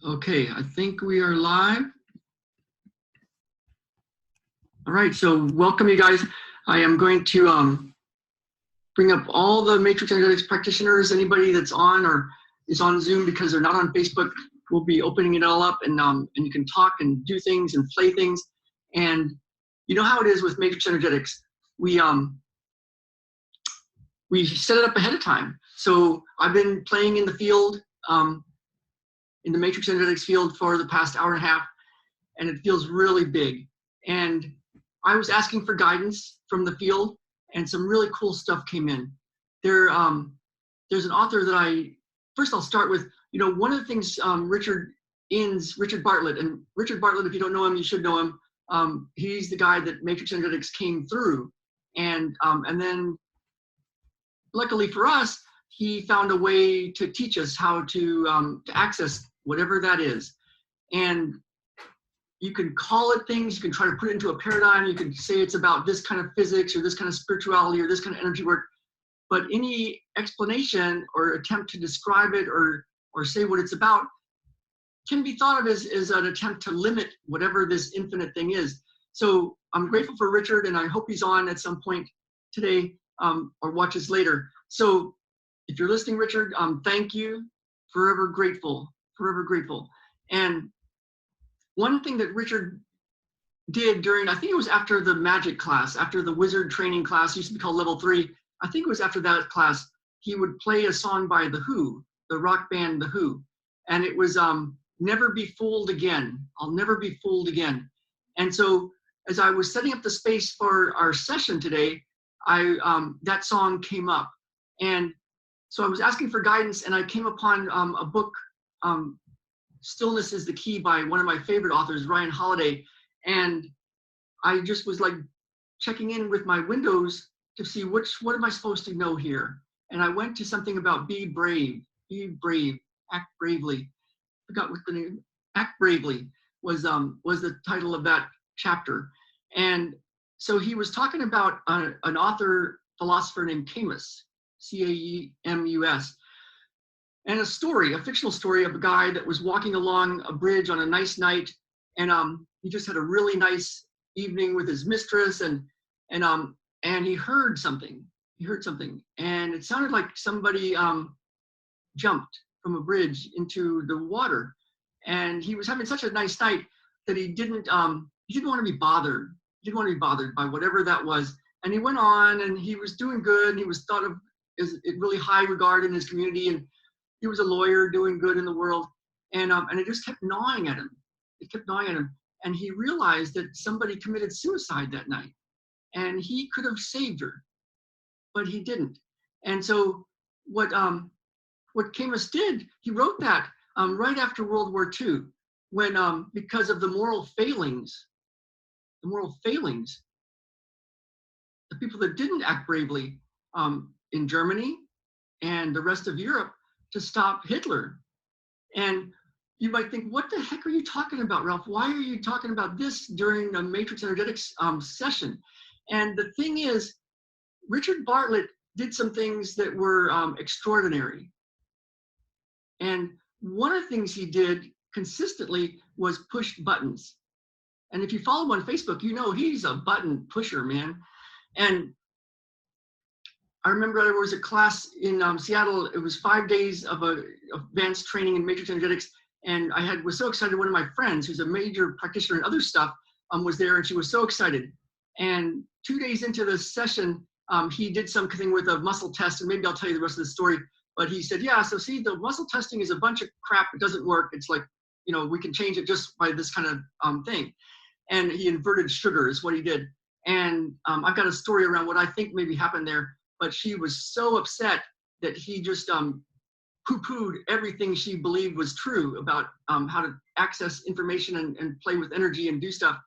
Okay, I think we are live. All right, so welcome you guys. I am going to bring up all the matrix energetics practitioners. Anybody that's on or is on Zoom because they're not on Facebook, we'll be opening it all up, and you can talk and do things and play things. And you know how it is with matrix energetics. We set it up ahead of time. So I've been playing in the field, in the matrix energetics field for the past hour and a half, and it feels really big. And I was asking for guidance from the field, and some really cool stuff came in. There's an author that first I'll start with, one of the things, Richard Bartlett, and Richard Bartlett, if you don't know him, you should know him. He's the guy that matrix energetics came through. And then luckily for us, he found a way to teach us how to access whatever that is. And you can call it things, you can try to put it into a paradigm, you can say it's about this kind of physics or this kind of spirituality or this kind of energy work, but any explanation or attempt to describe it or say what it's about can be thought of as an attempt to limit whatever this infinite thing is. So I'm grateful for Richard, and I hope he's on at some point today or watches later. So if you're listening, Richard, thank you. Forever grateful, forever grateful. And one thing that Richard did during, I think it was after the magic class, after the wizard training class, used to be called level 3. I think it was after that class, he would play a song by The Who, the rock band The Who. And it was Never Be Fooled Again. I'll never be fooled again. And so as I was setting up the space for our session today, that song came up. And so I was asking for guidance, and I came upon a book, Stillness is the Key, by one of my favorite authors, Ryan Holiday. And I just was like checking in with my windows to see what am I supposed to know here? And I went to something about be brave, act bravely. I forgot what the name, Act Bravely was the title of that chapter. And so he was talking about an author, philosopher named Camus, Caemus. And a fictional story of a guy that was walking along a bridge on a nice night, and he just had a really nice evening with his mistress, and he heard something. And it sounded like somebody jumped from a bridge into the water. And he was having such a nice night that he didn't want to be bothered. He didn't want to be bothered by whatever that was. And he went on, and he was doing good, and he was thought of as really high regard in his community, and he was a lawyer doing good in the world, and it just kept gnawing at him. It kept gnawing at him, and he realized that somebody committed suicide that night, and he could have saved her, but he didn't. And so what Camus did, he wrote that right after World War II, when because of the moral failings, the people that didn't act bravely in Germany and the rest of Europe to stop Hitler. And you might think, what the heck are you talking about, Ralph? Why are you talking about this during a matrix energetics session? And the thing is, Richard Bartlett did some things that were extraordinary. And one of the things he did consistently was push buttons. And if you follow him on Facebook, you know he's a button pusher, man. And I remember there was a class in Seattle. It was 5 days of advanced training in matrix energetics, and I was so excited. One of my friends, who's a major practitioner in other stuff, was there, and she was so excited. And 2 days into the session, he did something with a muscle test, and maybe I'll tell you the rest of the story. But he said, "Yeah, so see, the muscle testing is a bunch of crap. It doesn't work. It's like, we can change it just by this kind of thing." And he inverted sugar is what he did. And I've got a story around what I think maybe happened there. But she was so upset that he just poo-pooed everything she believed was true about how to access information and play with energy and do stuff.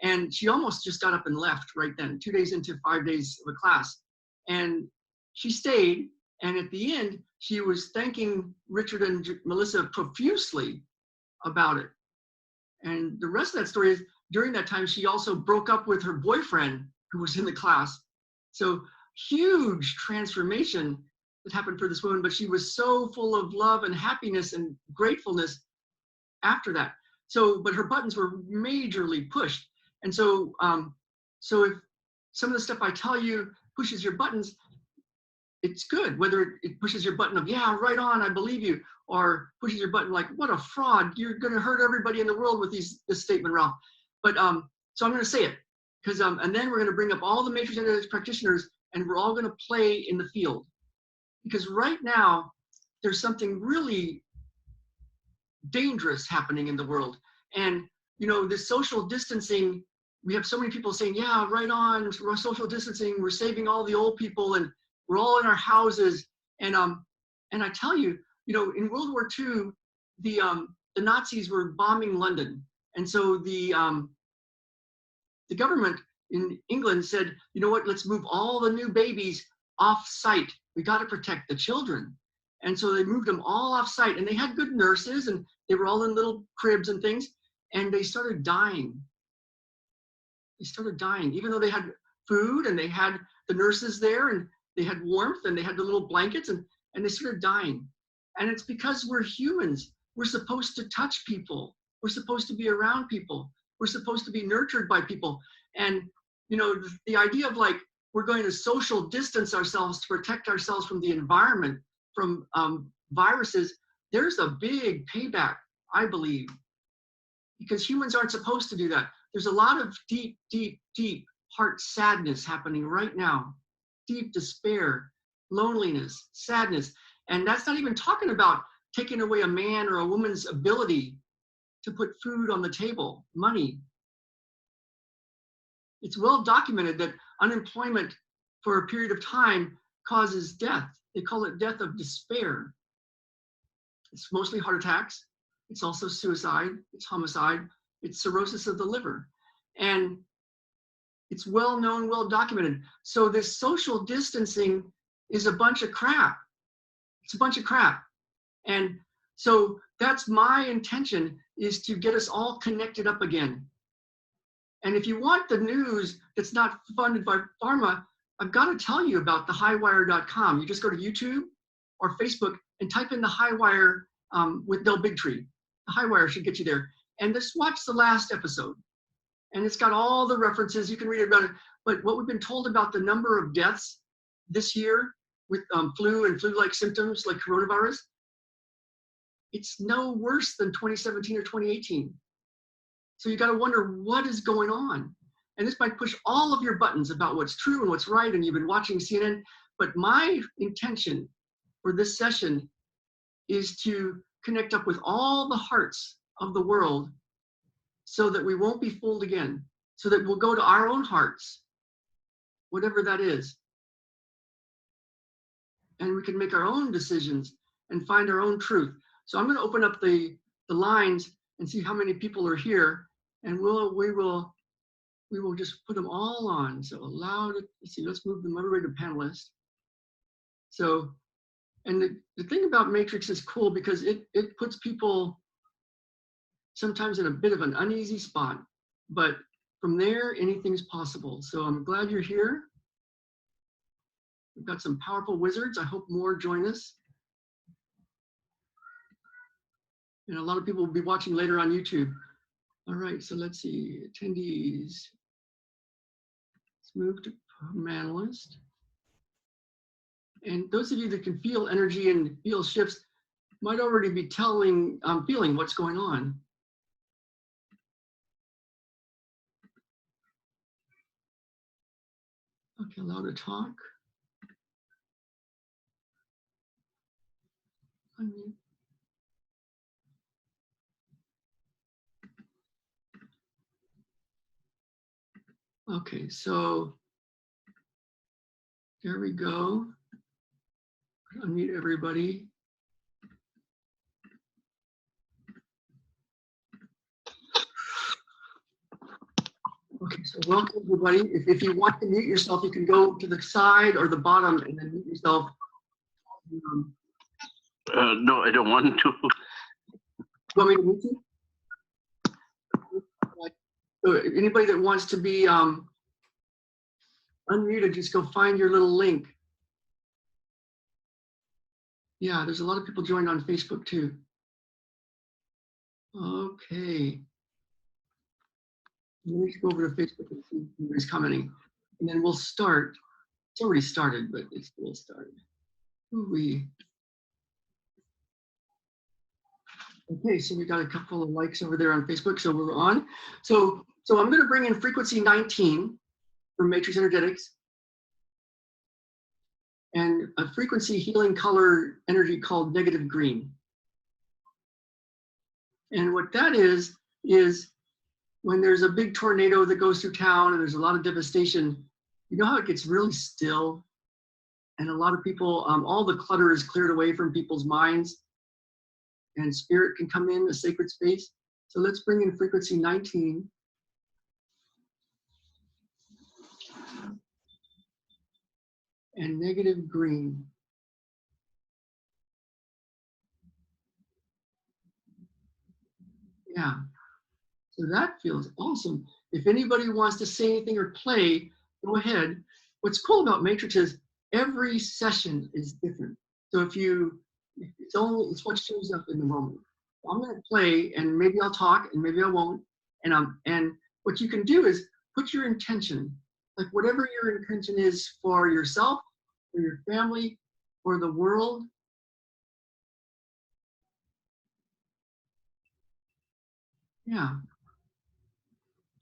And she almost just got up and left right then, 2 days into 5 days of a class. And she stayed, and at the end, she was thanking Richard and Melissa profusely about it. And the rest of that story is, during that time, she also broke up with her boyfriend who was in the class. So huge transformation that happened for this woman, but she was so full of love and happiness and gratefulness after that. So, but her buttons were majorly pushed. And so, so if some of the stuff I tell you pushes your buttons, it's good. Whether it pushes your button of, yeah, right on, I believe you, or pushes your button like, what a fraud, you're gonna hurt everybody in the world with this statement, Ralph. But so I'm gonna say it, because and then we're gonna bring up all the matrix energetics practitioners, and we're all gonna play in the field. Because right now, there's something really dangerous happening in the world. And you know, this social distancing, we have so many people saying, yeah, right on, we're social distancing, we're saving all the old people, and we're all in our houses. And I tell you, you know, in World War II, the Nazis were bombing London. And so the government in England said, you know what, let's move all the new babies off site. We got to protect the children. And so they moved them all off site, and they had good nurses, and they were all in little cribs and things, and they started dying. They started dying, even though they had food and they had the nurses there and they had warmth and they had the little blankets, and they started dying. And it's because we're humans. We're supposed to touch people. We're supposed to be around people. We're supposed to be nurtured by people. And, you know, the idea of like, we're going to social distance ourselves to protect ourselves from the environment, from viruses, there's a big payback, I believe, because humans aren't supposed to do that. There's a lot of deep, deep, deep heart sadness happening right now. Deep despair, loneliness, sadness. And that's not even talking about taking away a man or a woman's ability to put food on the table, money. It's well documented that unemployment for a period of time causes death. They call it death of despair. It's mostly heart attacks. It's also suicide. It's homicide. It's cirrhosis of the liver. And it's well known, well documented. So this social distancing is a bunch of crap. It's a bunch of crap. And so that's my intention, is to get us all connected up again. And if you want the news that's not funded by pharma, I've got to tell you about thehighwire.com. You just go to YouTube or Facebook and type in the Highwire with Del Bigtree. The Highwire should get you there. And just watch the last episode. And it's got all the references. You can read about it. But what we've been told about the number of deaths this year with flu and flu-like symptoms like coronavirus, it's no worse than 2017 or 2018. So you got to wonder what is going on. And this might push all of your buttons about what's true and what's right, and you've been watching CNN. But my intention for this session is to connect up with all the hearts of the world so that we won't be fooled again, so that we'll go to our own hearts, whatever that is. And we can make our own decisions and find our own truth. So I'm going to open up the lines and see how many people are here, and we will just put them all on. So allowed, let's see, let's move them everybody to panelist. So, and the thing about Matrix is cool because it puts people sometimes in a bit of an uneasy spot, but from there, anything's possible. So I'm glad you're here. We've got some powerful wizards. I hope more join us. And a lot of people will be watching later on YouTube. All right, so let's see, attendees. Let's move to panelist. And those of you that can feel energy and feel shifts might already be feeling what's going on. Okay, allow to talk. Unmute. Okay, so there we go. Unmute everybody. Okay, so welcome everybody. If you want to mute yourself, you can go to the side or the bottom and then mute yourself. No, I don't want to. You want me to mute you? So anybody that wants to be unmuted, just go find your little link. Yeah, there's a lot of people joined on Facebook too. Okay. Let me go over to Facebook and see if anybody's commenting. And then we'll start. It's already started, but it's still started. Ooh-wee. Okay, so we got a couple of likes over there on Facebook, so we're on. So I'm going to bring in frequency 19 for matrix energetics and a frequency healing color energy called negative green. And what that is when there's a big tornado that goes through town and there's a lot of devastation, you know how it gets really still? And a lot of people, all the clutter is cleared away from people's minds and spirit can come in, a sacred space. So let's bring in frequency 19. And negative green. Yeah, so that feels awesome. If anybody wants to say anything or play, go ahead. What's cool about Matrix is every session is different. So it's what shows up in the moment. I'm going to play and maybe I'll talk and maybe I won't. And what you can do is put your intention, like whatever your intention is for yourself, for your family, for the world. Yeah.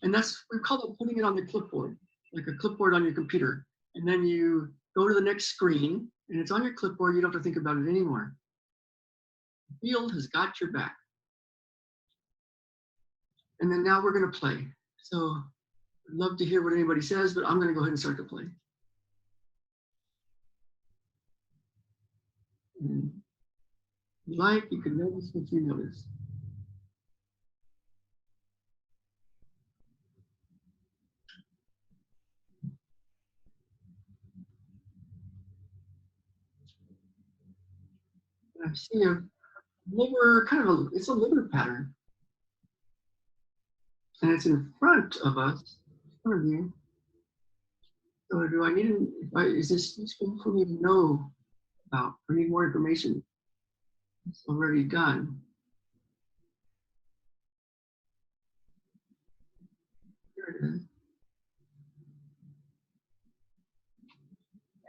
And we call it putting it on the clipboard, like a clipboard on your computer. And then you go to the next screen and it's on your clipboard. You don't have to think about it anymore. The field has got your back. And then now we're going to play. So I'd love to hear what anybody says, but I'm going to go ahead and start to play. And you can notice what you notice. I see a liver, it's a liver pattern. And it's in front of us, in front of you. So do I need, is this useful for me to know about? I need more information. It's already done. Here it is.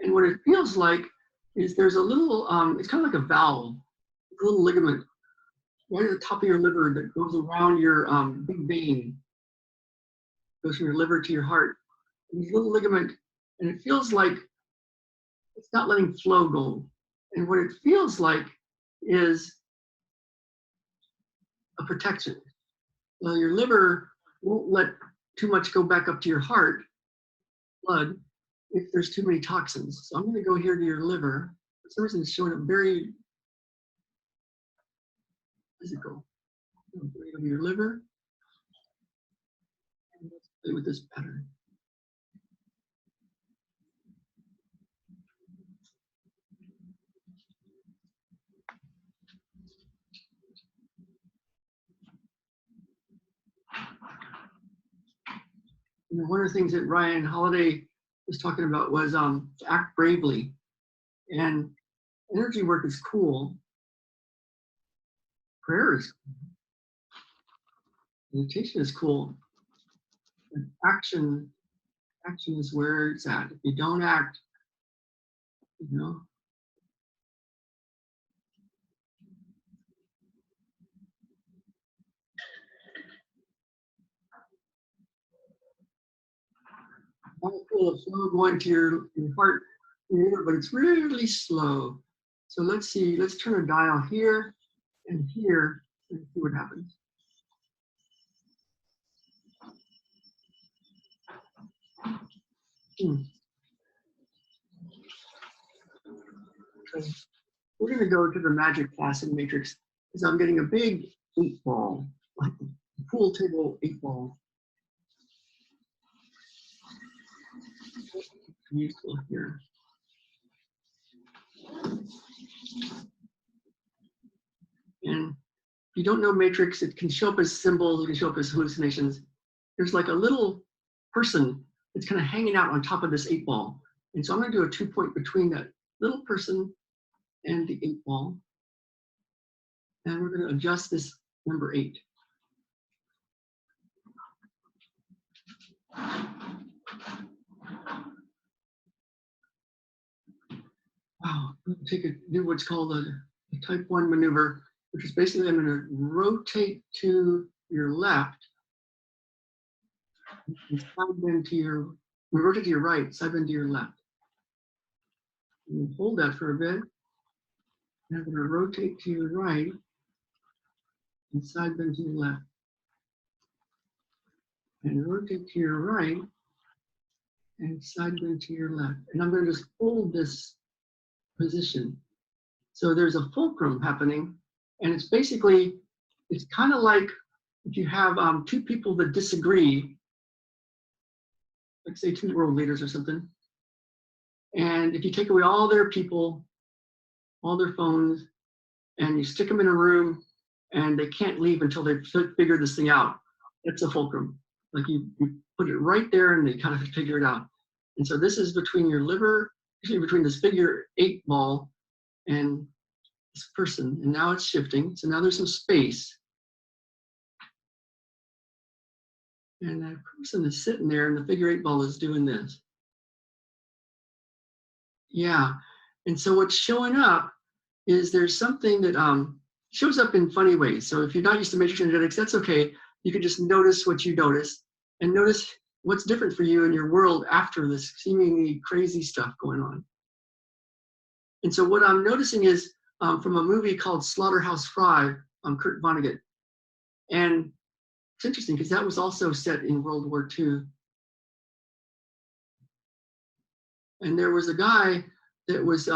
And what it feels like is there's a little, it's kind of like a valve, a little ligament right at the top of your liver that goes around your big vein, goes from your liver to your heart. And this little ligament, and it feels like it's not letting flow go. And what it feels like is a protection. So your liver won't let too much go back up to your heart, blood, if there's too many toxins. So I'm going to go here to your liver. For some reason, it's showing up very physical. I'm going to go to your liver. And let's play with this pattern. You know, one of the things that Ryan Holiday was talking about was to act bravely. And energy work is cool. Prayer is cool. Meditation is cool. And action is where it's at. If you don't act, you know. I feel the flow going to your heart, your liver, but it's really slow. So let's see, let's turn a dial here and here and see what happens. Okay. We're going to go to the magic class in Matrix because I'm getting a big 8-ball, like a pool table 8-ball. Useful here. And if you don't know Matrix, it can show up as symbols, it can show up as hallucinations. There's like a little person that's kind of hanging out on top of this 8-ball. And so I'm going to do a 2-point between that little person and the 8-ball. And we're going to adjust this number 8. Wow, do what's called a type 1 maneuver, which is basically I'm going to rotate to your left and side bend to your, rotate to your right, side bend to your left. And hold that for a bit. And I'm going to rotate to your right and side bend to your left. And rotate to your right and side bend to your left. And I'm going to just hold this position. So there's a fulcrum happening, and it's basically, it's kind of like if you have two people that disagree, like say two world leaders or something, and if you take away all their people, all their phones, and you stick them in a room and they can't leave until they've figured this thing out, it's a fulcrum. Like you put it right there and they kind of figure it out. And so this is between your liver, between this figure 8 ball and this person, and now it's shifting. So now there's some space. And that person is sitting there and the figure 8 ball is doing this. Yeah. And so what's showing up is there's something that shows up in funny ways. So if you're not used to matrix energetics, that's okay. You can just notice what you notice and notice what's different for you in your world after this seemingly crazy stuff going on. And so what I'm noticing is from a movie called Slaughterhouse-Five, Kurt Vonnegut. And it's interesting because that was also set in World War II. And there was a guy that was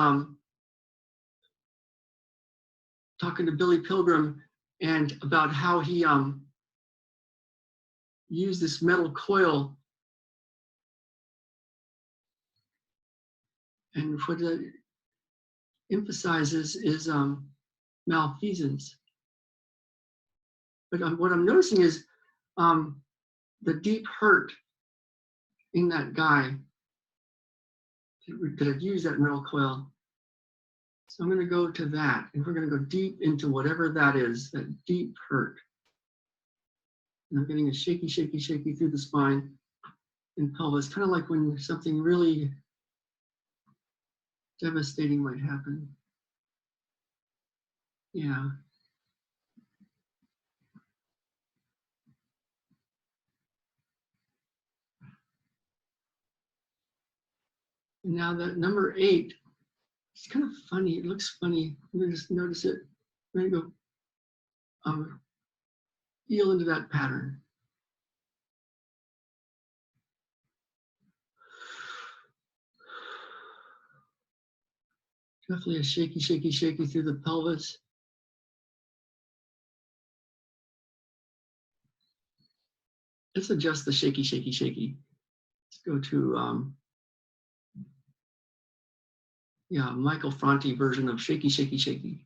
talking to Billy Pilgrim and about how he used this metal coil. And what it emphasizes is malfeasance. But what I'm noticing is the deep hurt in that guy that had used that metal coil. So I'm going to go to that, and we're going to go deep into whatever that is, that deep hurt. And I'm getting a shaky, shaky, shaky through the spine and pelvis, kind of like when something really devastating might happen. Yeah. Now that number 8, it's kind of funny. It looks funny. I'm going to just notice it. I'm going to go feel into that pattern. Definitely a shaky, shaky, shaky through the pelvis. Let's adjust the shaky, shaky, shaky. Let's go to, yeah, Michael Franti version of shaky, shaky, shaky.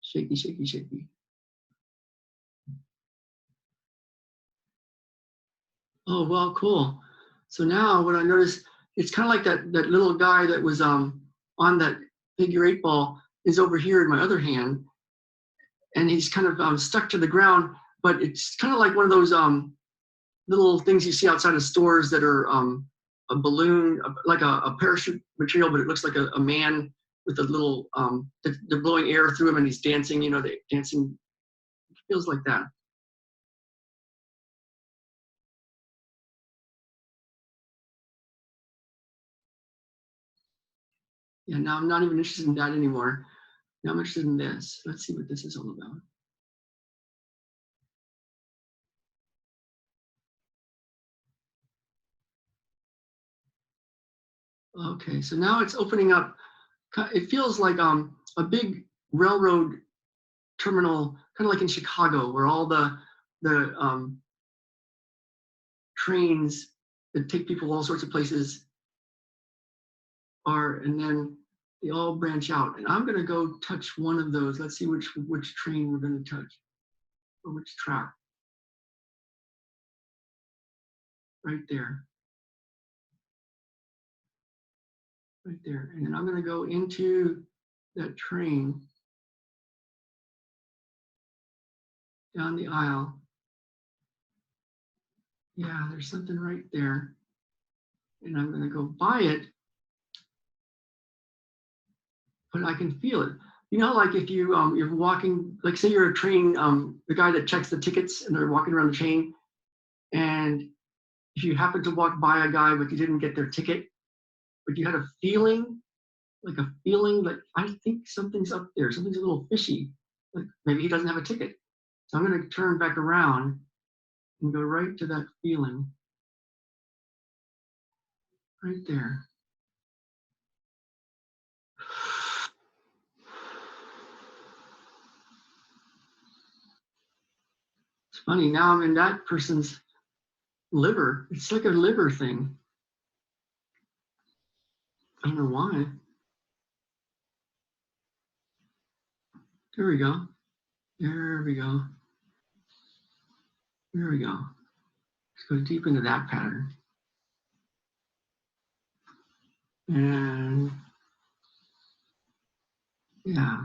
Shaky, shaky, shaky. Oh, well, cool. So now what I noticed, it's kind of like that little guy that was on that figure 8 ball is over here in my other hand. And he's kind of stuck to the ground, but it's kind of like one of those little things you see outside of stores that are a balloon, like a parachute material, but it looks like a man with a little, they're blowing air through him and he's dancing, you know, dancing, it feels like that. Yeah, now I'm not even interested in that anymore. Now I'm interested in this. Let's see what this is all about. Okay, so now it's opening up. It feels like a big railroad terminal, kind of like in Chicago, where all the trains that take people all sorts of places are, and then they all branch out. And I'm going to go touch one of those. Let's see which train we're going to touch, or which track. Right there. Right there. And then I'm going to go into that train down the aisle. Yeah, there's something right there. And I'm going to go by it, but I can feel it. You know, like if you're walking, like say you're a train, the guy that checks the tickets and they're walking around the train, and if you happen to walk by a guy but you didn't get their ticket, but you had a feeling, like that I think something's up there, something's a little fishy, like maybe he doesn't have a ticket. So I'm going to turn back around and go right to that feeling, right there. It's funny, now I'm in that person's liver. It's like a liver thing. I don't know why. There we go. There we go. There we go. Let's go deep into that pattern. And yeah.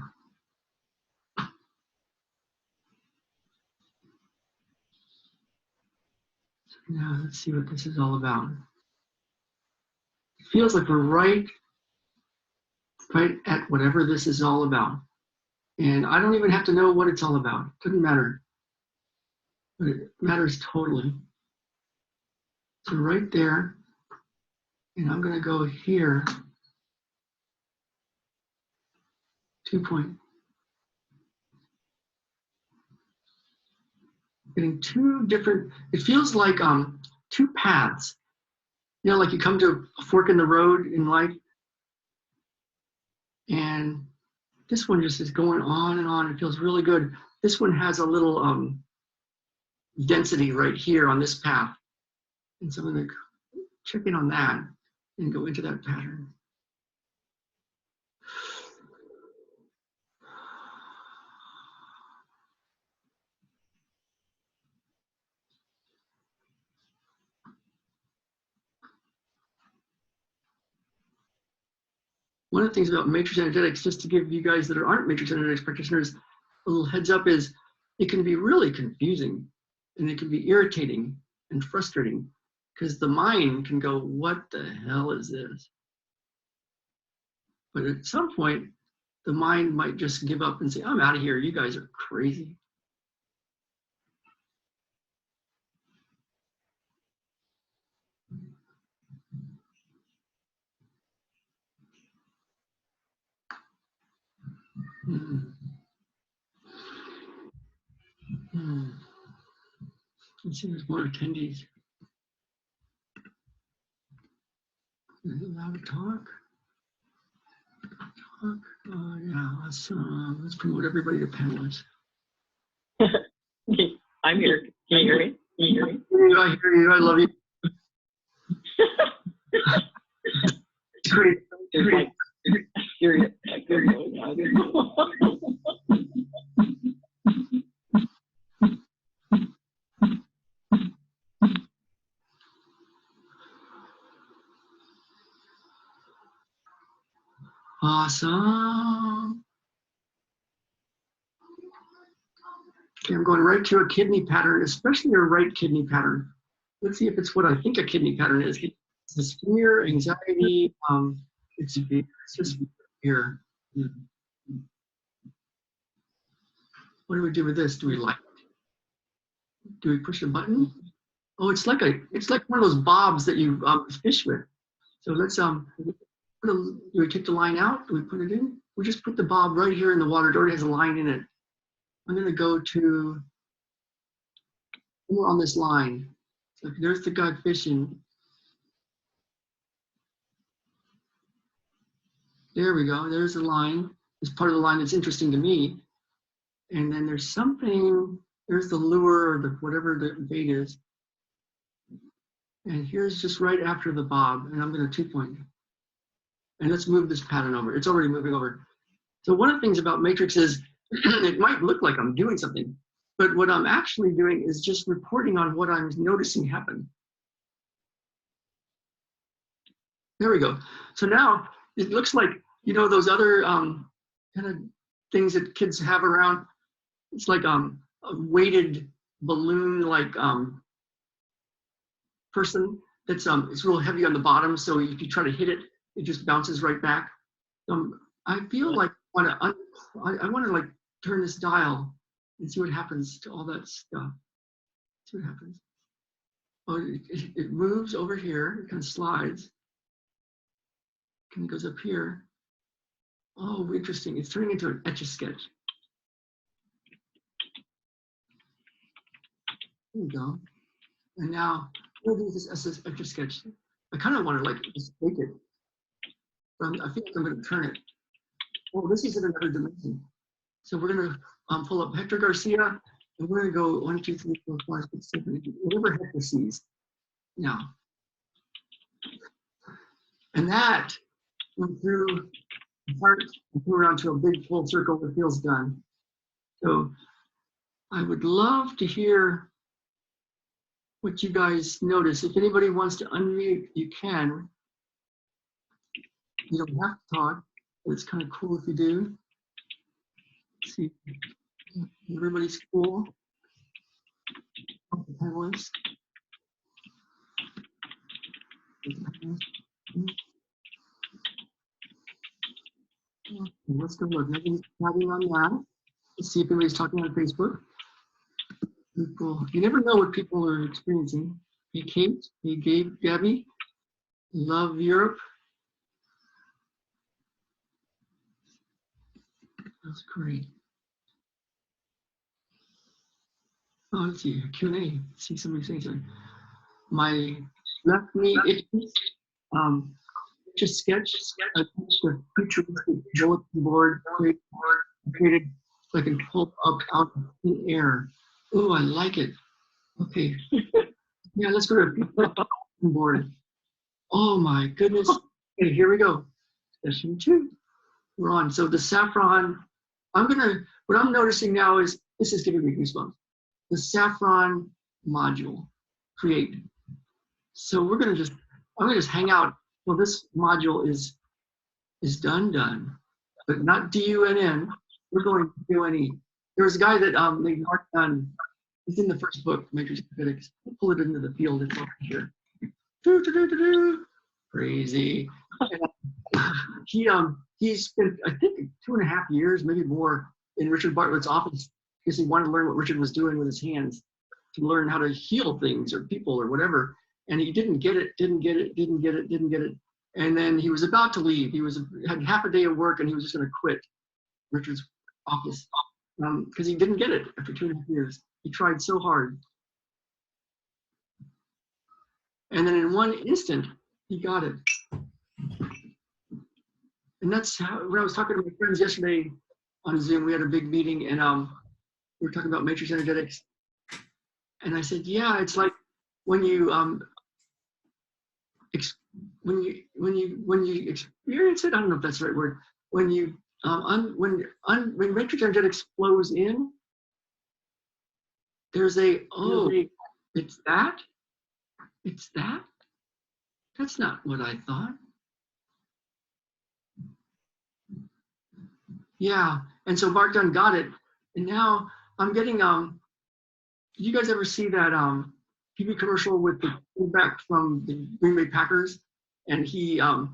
Now let's see what this is all about. It feels like we're right at whatever this is all about. And I don't even have to know what it's all about. It doesn't matter. But it matters totally. So right there, and I'm going to go here, 2 point. Getting two different, it feels like two paths. You know, like you come to a fork in the road in life, and this one just is going on and on. It feels really good. This one has a little density right here on this path. And so I'm going to check in on that and go into that pattern. One of the things about matrix energetics, just to give you guys that aren't matrix energetics practitioners a little heads up, is it can be really confusing and it can be irritating and frustrating because the mind can go, what the hell is this? But at some point, the mind might just give up and say, I'm out of here. You guys are crazy. Let's see, there's more attendees. Is it allowed to talk? Yeah, let's promote everybody to panelists. I'm here. Can you hear me? Can you hear me? I hear you. I love you. Great. Great. Serious. Awesome. Okay, I'm going right to a kidney pattern, especially a right kidney pattern. Let's see if it's what I think a kidney pattern is. It's this fear, anxiety, it's just fear. What do we do with this? Do we like it? Do we push a button? Oh, it's like one of those bobs that you fish with. So let's do we take the line out? Do we put it in? We just put the bob right here in the water. It already has a line in it. I'm going to go to on this line. So there's the guy fishing. There we go. There's the line. It's part of the line that's interesting to me. And then there's something. There's the lure or the whatever the bait is. And here's just right after the bob. And I'm going to 2 point. And let's move this pattern over. It's already moving over. So one of the things about matrix is it might look like I'm doing something, but what I'm actually doing is just reporting on what I'm noticing happen. There we go. So now it looks like, you know, those other kind of things that kids have around. It's like a weighted balloon, like person that's it's real heavy on the bottom, so if you try to hit it, it just bounces right back. I feel like I want to like turn this dial and see what happens to all that stuff. See what happens. Oh, it moves over here. It kind of slides. And it goes up here. Oh, interesting. It's turning into an Etch-a-Sketch. There you go. And now we'll do this as this Etch-a-Sketch. I kind of want to like just take it. But I feel like I'm going to turn it. Oh, this is in another dimension. So we're going to pull up Hector Garcia, and we're going to go 1, 2, 3, 4, 5, 6, 7, 8, whatever Hector sees. Now, and that went through the heart and flew around to a big full circle that feels done. So I would love to hear what you guys notice. If anybody wants to unmute, you can. You don't have to talk, but it's kind of cool if you do. Let's see, everybody's cool. Panelists. Let's go look. Nobody's tagging on that. Let's see if anybody's talking on Facebook. People, you never know what people are experiencing. Hey, Kate. Hey, Gabe, Gabby. Love Europe. That's great. Oh, let's see. Q&A. See somebody saying something. My left knee itches. Just sketch. I touched the futuristic bulletin board created so I can pull up out of thin air. Oh, I like it. Okay. Yeah, let's go to the bulletin board. Oh my goodness. Okay, here we go. Session 2. We're on. So the saffron, what I'm noticing now is, this is giving me goosebumps. The saffron module, create. So I'm gonna just hang out. Well, this module is done, but not D-U-N-N. We're going D-O-N-E. There was a guy that named Mark Dunn. He's in the first book, Matrix Physics. Pull it into the field. It's over here. Crazy. He spent, I think, 2.5 years, maybe more, in Richard Bartlett's office because he wanted to learn what Richard was doing with his hands, to learn how to heal things or people or whatever. And he didn't get it. And then he was about to leave. He had half a day of work and he was just going to quit Richard's office because he didn't get it after 2.5 years. He tried so hard. And then in one instant, he got it. And that's how, when I was talking to my friends yesterday on Zoom, we had a big meeting and we were talking about matrix energetics. And I said, yeah, it's like when you experience it, I don't know if that's the right word. When you when matrix energetics flows in, there's a it's that. That's not what I thought. Yeah, and so Mark Dunn got it, and now I'm getting did you guys ever see that TV commercial with the quarterback from the Green Bay Packers? And he had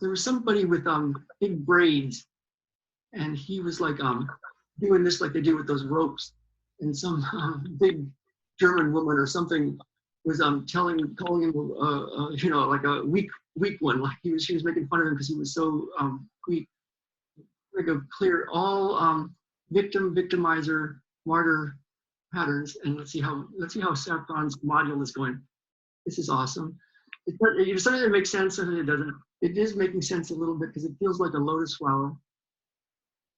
there was somebody with big braids, and he was like doing this like they do with those ropes, and some big German woman or something was calling him you know, like a weak one, like she was making fun of him because he was so weak. Like a clear all victimizer, martyr patterns, and let's see how Saffron's module is going. This is awesome. It's something that makes sense, something that doesn't. It is making sense a little bit because it feels like a lotus flower,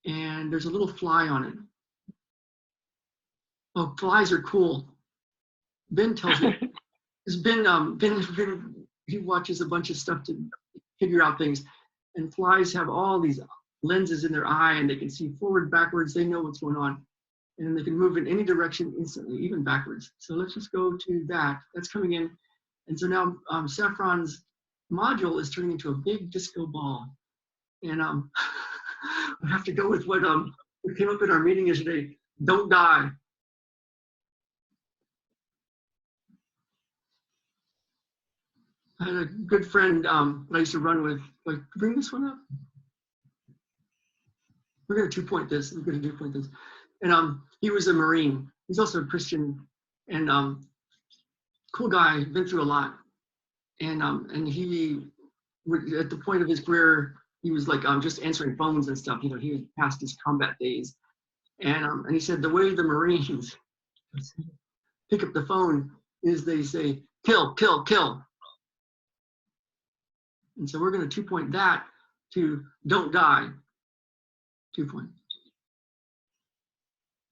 and there's a little fly on it. Oh, flies are cool. Ben tells me, because Ben he watches a bunch of stuff to figure out things, and flies have all these lenses in their eye, and they can see forward, backwards. They know what's going on, and they can move in any direction instantly, even backwards. So let's just go to that. That's coming in, and so now Saffron's module is turning into a big disco ball, and I have to go with what came up in our meeting yesterday. Don't die. I had a good friend that I used to run with. Like, bring this one up. We're gonna 2-point this. We're gonna 2-point this. And he was a Marine. He's also a Christian, and cool guy. Been through a lot. And he would, at the point of his career, he was like just answering phones and stuff. You know, he had passed his combat days, and he said the way the Marines pick up the phone is they say kill, kill, kill. And so we're going to 2-point that to don't die. 2-point.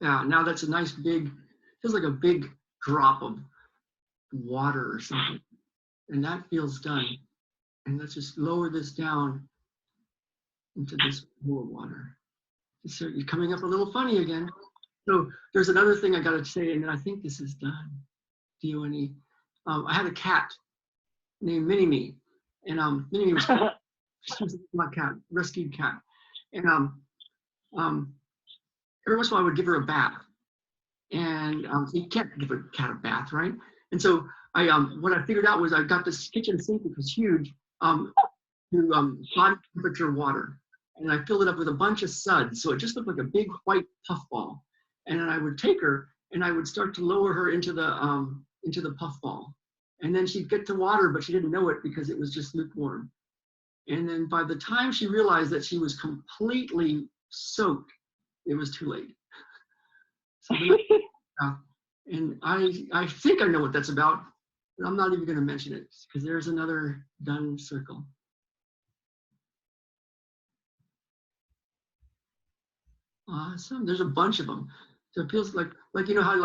Yeah, now that's a nice big, feels like a big drop of water or something. And that feels done. And let's just lower this down into this pool of water. So you're coming up a little funny again. So there's another thing I got to say, and I think this is done. D-O-N-E. I had a cat named Mini-Me. And Mini-Me was, she was my cat, rescued cat. And every once in a while I would give her a bath. And you can't give a cat a bath, right? And so what I figured out was I got this kitchen sink, which was huge, to body temperature water. And I filled it up with a bunch of suds. So it just looked like a big white puffball. And then I would take her and I would start to lower her into the puffball. And then she'd get to water, but she didn't know it because it was just lukewarm. And then by the time she realized that she was completely soaked, it was too late. So and I think I know what that's about, but I'm not even going to mention it because there's another done circle. Awesome. There's a bunch of them. So it feels like you know how you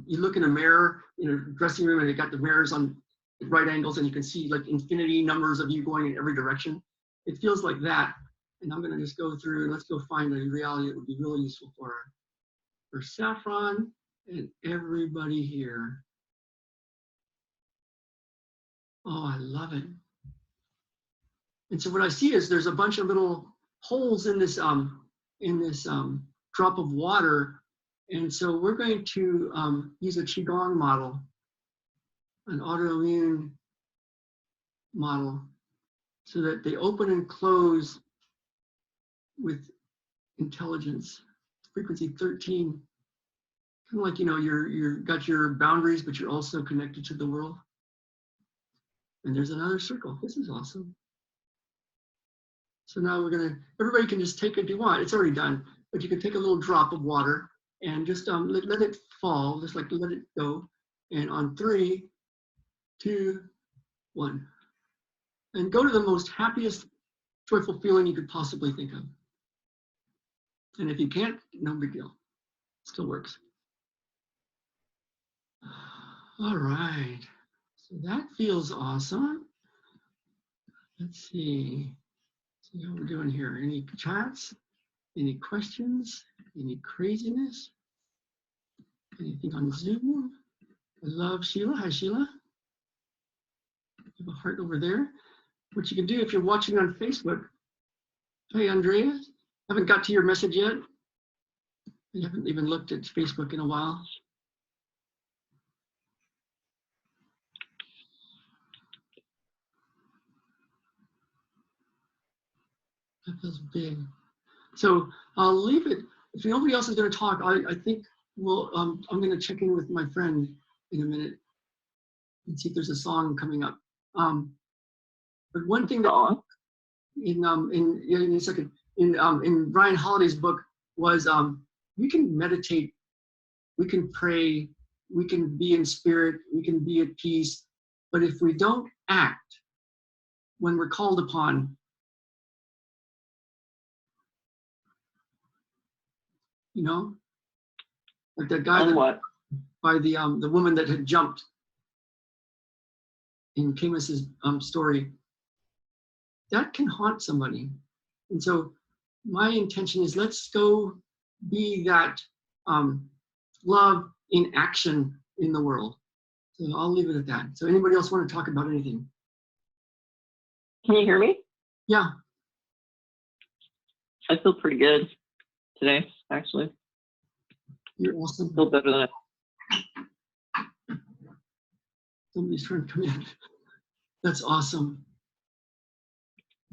look in a mirror in a dressing room and you got the mirrors on right angles and you can see like infinity numbers of you going in every direction. It feels like that. And I'm going to just go through and let's go find a reality that would be really useful for Saffron and everybody here. Oh, I love it. And so what I see is there's a bunch of little holes in this drop of water. And so we're going to use a Qigong model, an autoimmune model, so that they open and close with intelligence. Frequency 13, kind of like, you know, you're got your boundaries, but you're also connected to the world. And there's another circle. This is awesome. So now everybody can just take it if you want. It's already done, but you can take a little drop of water and just let it fall, just like let it go. And on 3, 2, 1. And go to the most happiest, joyful feeling you could possibly think of. And if you can't, no big deal. Still works. All right. So that feels awesome. Let's see how we're doing here. Any chats? Any questions? Any craziness? Anything on Zoom? I love Sheila. Hi, Sheila. I have a heart over there. What you can do if you're watching on Facebook. Hey, Andrea. Haven't got to your message yet. I haven't even looked at Facebook in a while. That feels big. So I'll leave it. If nobody else is going to talk, I think I'm going to check in with my friend in a minute and see if there's a song coming up. But one thing that in a second in Ryan Holiday's book was we can meditate, we can pray, we can be in spirit, we can be at peace, but if we don't act when we're called upon, you know, like that guy by the woman that had jumped in Camus's story, that can haunt somebody. And so my intention is let's go be that love in action in the world. So I'll leave it at that. So anybody else want to talk about anything? Can you hear me? Yeah. I feel pretty good today, actually. You're awesome. I feel better than Somebody's trying to come in. That's awesome.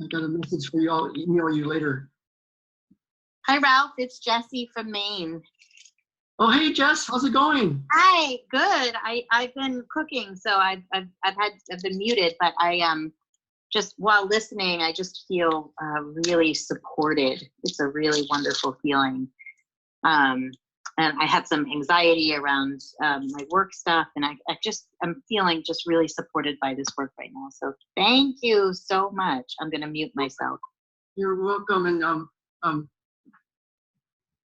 I got a message for you. I'll email you later. Hi, Ralph. It's Jessie from Maine. Oh, hey, Jess, how's it going? Hi. Good. I've been cooking, so I've been muted, but I just while listening, I just feel really supported. It's a really wonderful feeling. And I had some anxiety around my work stuff, and I'm feeling just really supported by this work right now. So thank you so much. I'm going to mute myself. You're welcome, and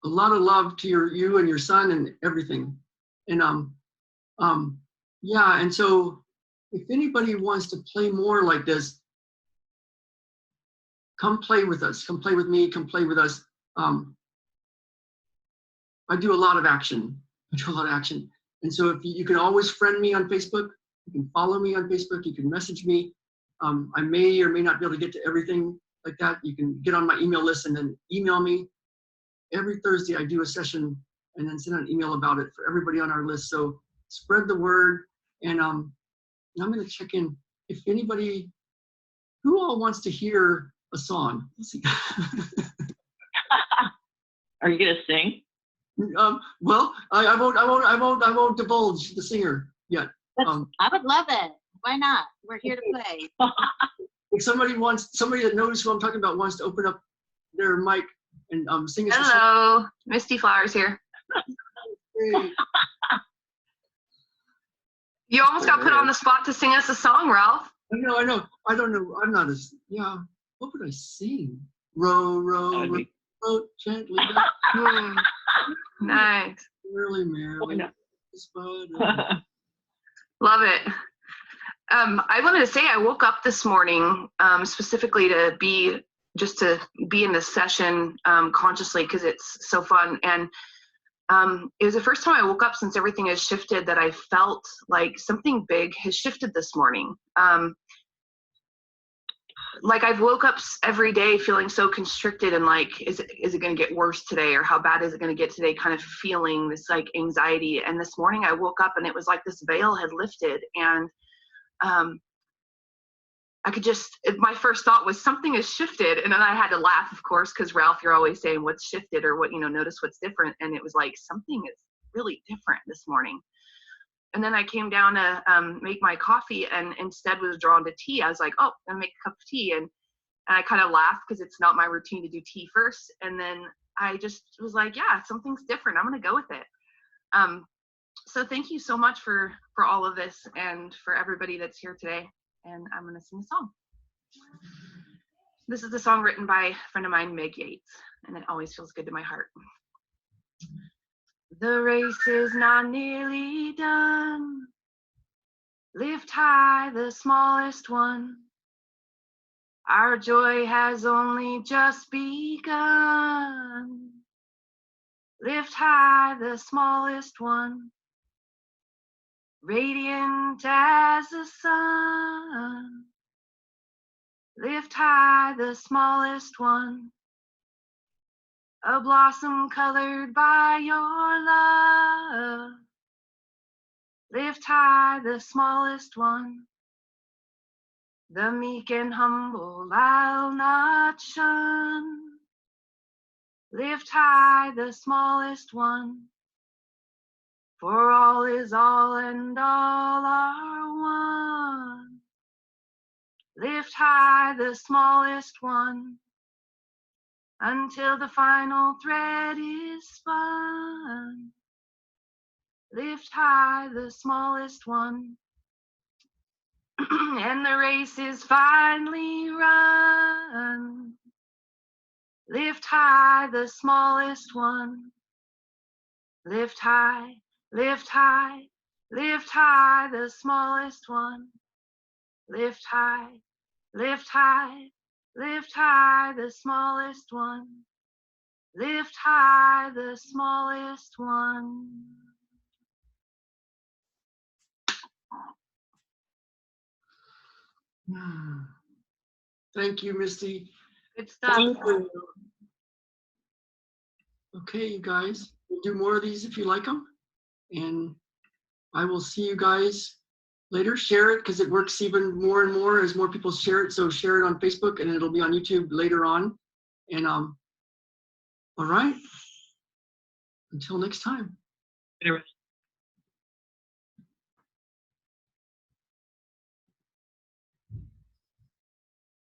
a lot of love to you and your son and everything. And yeah, and so if anybody wants to play more like this, come play with us. Come play with me. Come play with us. I do a lot of action. And so if you can always friend me on Facebook, you can follow me on Facebook, you can message me. I may or may not be able to get to everything like that. You can get on my email list and then email me. Every Thursday I do a session and then send an email about it for everybody on our list. So spread the word. And I'm gonna check in if anybody, who all wants to hear a song? Let's see. Are you gonna sing? Well, I won't divulge the singer yet. I would love it. Why not? We're here to play. If somebody that knows who I'm talking about wants to open up their mic and sing us a song. Hello, Misty Flowers here. Hey. You almost got put on the spot to sing us a song, Ralph. I know. I don't know. I'm not as, yeah. What would I sing? Row, row, row, row gently down. Nice. Really merrily. Love it. I wanted to say I woke up this morning specifically to be in this session consciously because it's so fun. And it was the first time I woke up since everything has shifted that I felt like something big has shifted this morning. Like I've woke up every day feeling so constricted and like, is it going to get worse today, or how bad is it going to get today? Kind of feeling this like anxiety. And this morning I woke up and it was like this veil had lifted, and I could my first thought was something has shifted. And then I had to laugh, of course, because Ralph, you're always saying what's shifted or what, notice what's different. And it was like, something is really different this morning. And then I came down to make my coffee and instead was drawn to tea. I was like, oh, I'm gonna make a cup of tea. And I kind of laughed because it's not my routine to do tea first. And then I just was like, yeah, something's different. I'm gonna go with it. So thank you so much for all of this and for everybody that's here today. And I'm gonna sing a song. This is a song written by a friend of mine, Meg Yates, and it always feels good to my heart. The race is not nearly done. Lift high, the smallest one. Our joy has only just begun. Lift high, the smallest one. Radiant as the sun. Lift high, the smallest one. A blossom colored by your love. Lift high, the smallest one. The meek and humble I'll not shun. Lift high, the smallest one. For all is all and all are one. Lift high, the smallest one. Until the final thread is spun. Lift high, the smallest one. And the race is finally run. Lift high, the smallest one. Lift high, lift high, lift high, the smallest one. Lift high, lift high, lift high, the smallest one. Lift high, the smallest one. Thank you, Misty. Good stuff. Thank you. Okay, you guys, we'll do more of these if you like them. And I will see you guys later. Share it because it works even more and more as more people share it. So share it on Facebook and it'll be on YouTube later on. And all right. Until next time. Interesting.